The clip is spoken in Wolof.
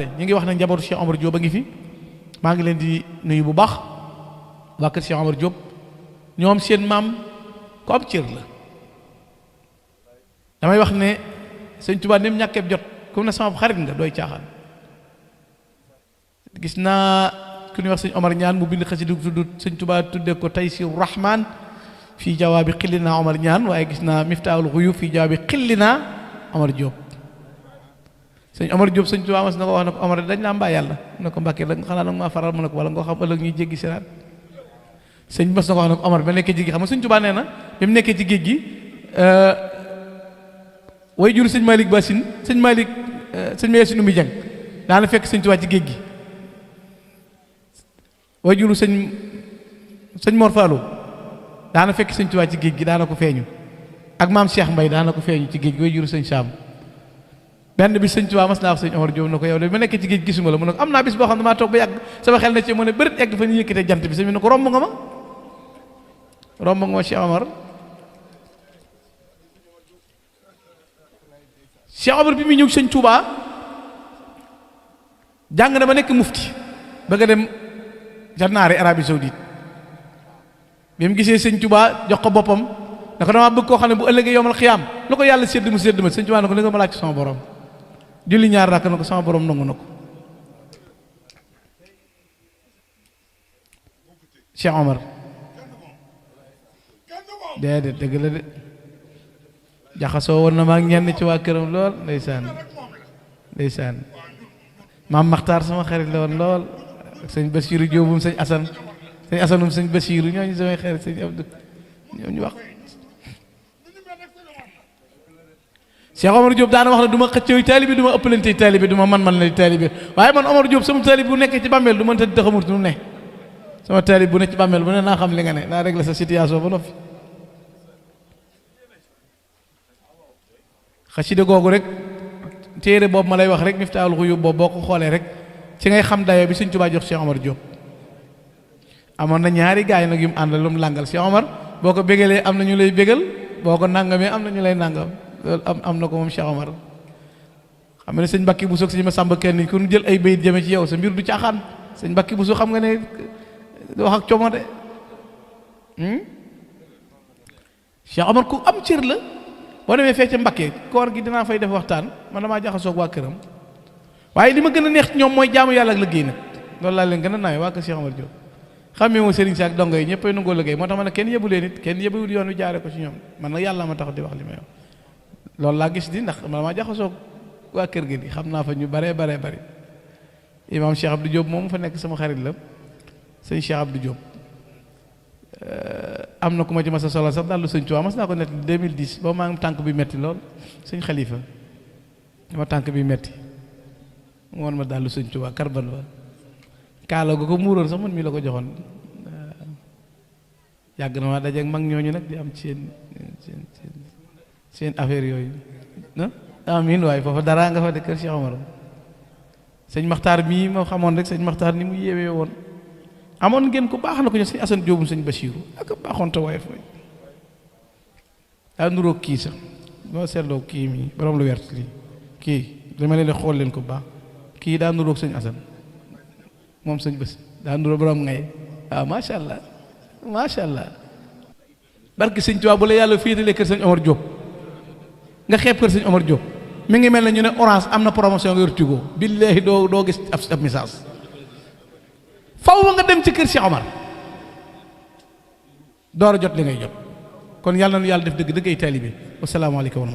ñu ngi wax ne njabootu Cheikh Omar Diop a ngi fi maa ngi leen di nuyu bu baax waa kër Cheikh Omar Diop ñoom seen maam ko am cër la damay wax ne sëñ Tuubaa ni mu ñàkkee jot comme ne sama xarit nga dooy caaxaan gis naa ku ñuy wax sëñ Omar Ñaan mu bind xasida tudd sëñ Tuubaa tudde ko Taysiru Rahmaan fii jawaabi xillina Omar Ñaan waaye gis naa Miftaahul Xuyuub fii jawaabi xillina Omar Diop sëñ Omar Diop sëñ Tuubaa mas na ko wax ne ko Omar dañ laa mbaa yàlla mu ne ko Mbàkke la xanaa nag maa faral mu ne ko wala nga xam ëllëg ñuy jéggi siraat sëñ mas na ko wax ne ko Omar ba nekkee ci géej xam nga sëñ Tuubaa nee na bi mu nekkee ci géej gi way jur sëñ Malick Bassine sëñ Malick sëñ Mayacine Oumy Dieng daana fekk sëñ Tuubaa ci géej gi way juru sëñ Mor Fallou daana fekk sëñ Tuubaa ci géej gi daana ko feeñu ak maam Cheikh Mbaye daana ko feeñu ci géej gi way juru sëñ Saam benn bi sëñ Tuubaa mas naa wax sëñ Omar Diop na ko yow de ma nekkee ci géej gisuma la mu ne ko am naa bis boo xam ne maa toog ba yàgg sama xel na ci mu ne bërit egg fa ñu yëkkatee jant bi sëñ bi ne ko romb nga ma Cheikh Omar Cheikh Omar bi muy ñëw sëñ Tuubaa jàng na ba nekk mufti bëgg a dem ca naari Arabie Saoudite bi mu gisee sëñ Tuubaa jox ko boppam da ko damaa bëgg koo xam ne bu ëllëgee yomal xiyaam lu ko yàlla sédd mu sédd ma sëñ Tuubaa ne ko li nga ma laaj ci sama borom julli ñaar rakk na ko sama borom nangu na ko Cheikh Omar déedéet dëgg la de jaxasoo woon na maa ngi ñenn ci waa këram lool ndeysaan maam Maxtaar sama xarit la woon lool ak sëñ Basiiru Jóobum sëñ Asanum sëñ Basiiru ñooñu samay xarit sëñ Abdou ñooñu wax Cheikh Omar Diop daana wax ne du ma xëccooy taalibe du ma ëppalante taalibe du ma man la taalibe waaye man Omar Diop sama taalibe bu nekkee ci bàmmeel du mën ta taxamut nu ne sama taalibe bu ne ci bàmmeel bu ne naa xam li nga ne naa régler sa situation ba noppi xasida googu rek téere boobu ma lay wax rek Miftaahul Xuyuub boobu boo ko xoolee rek ci ngay xam dayoo bi sëñ Tuubaa jox Cheikh Omar Diop amoon na ñaari gaay nag yu mu àndal lu mu làngal Cheikh Omar boo ko bégalee am na ñu lay bégal boo ko nàngamee am na ñu lay nàngam loolu am na ko moom Cheikh Omar xam nga ne sëñ Mbàkke Buso sëñ Masamba kenn ku ñu jël ay bayit jëme ci yow sa mbir du caaxaan sëñ Mbàkke Buso xam nga ne du wax ak como de Cheikh Omar ku am cër la boo demee fee ca Mbàkke koor gi dinaa fay def waxtaan man damaa jaxasoog waa këram waaye li ma gën a neex ci ñoom mooy jaamu yàlla ak liggéey nag loolu laa leen gën a nawee waa kër Cheikh Omar Diop xammee moo sëriñ si ak dongo yi ñëppay nangoo liggéey moo tax ma ne kenn yëbu leen it kenn yëbuwul yoon wi jaare ko ci ñoom man nag yàlla ma tax di wax li may wax loolu laa gis di ndax man maa jaxasoog waa kër gi di xam naa fa ñu baree bari imaam Cheikh Abdou Diop moom fa nekk sama xarit la sëñ Cheikh Abdou Diop am na ku ma ci mas a solo sax daal lu sëñ Tuubaa mas naa ko net 2010 boobu maa ngi tànk bi metti lool sëñ Xalifa dama tànk bi metti mu woon ma daal lu sëñ Tuubaa karbal ba kaala ga ko muuroon sax man mii la ko joxoon yàgg na maa dajeeg mag ñooñu nag di am ci seen affaire yooyu amiin waaye foofa dara nga fa de kër Cheikh Omar sëñ Maxtaar mii moo xamoon rek sëñ Maxtaar ni mu yéewee woon amoon ngeen ko baax na ko ñu sëñ Asan Jóobum sëñ Basiiru ak baaxoon te waaye fooy daa nuroog kii sax boo seetloo kii mii borom lu wert lii kii dama leen xool leen ko baax kii daa nuroog sëñ Asan moom sëñ Basi daa nuroog borom ngay waaw macha allah barki sëñ Tuubaa bu la yàlla féetalee kër sëñ Omar Diop nga xeeb kër sëñ Omar Diop mi ngi mel ne ñu ne Orange am na promotion nga yor Tigo billaahi doo gis ab message faw nga dem ci kër Cheikh Omar door a jot li ngay jot kon yàlla na yàlla def dëgg ay taalibe wasalaamaaleykum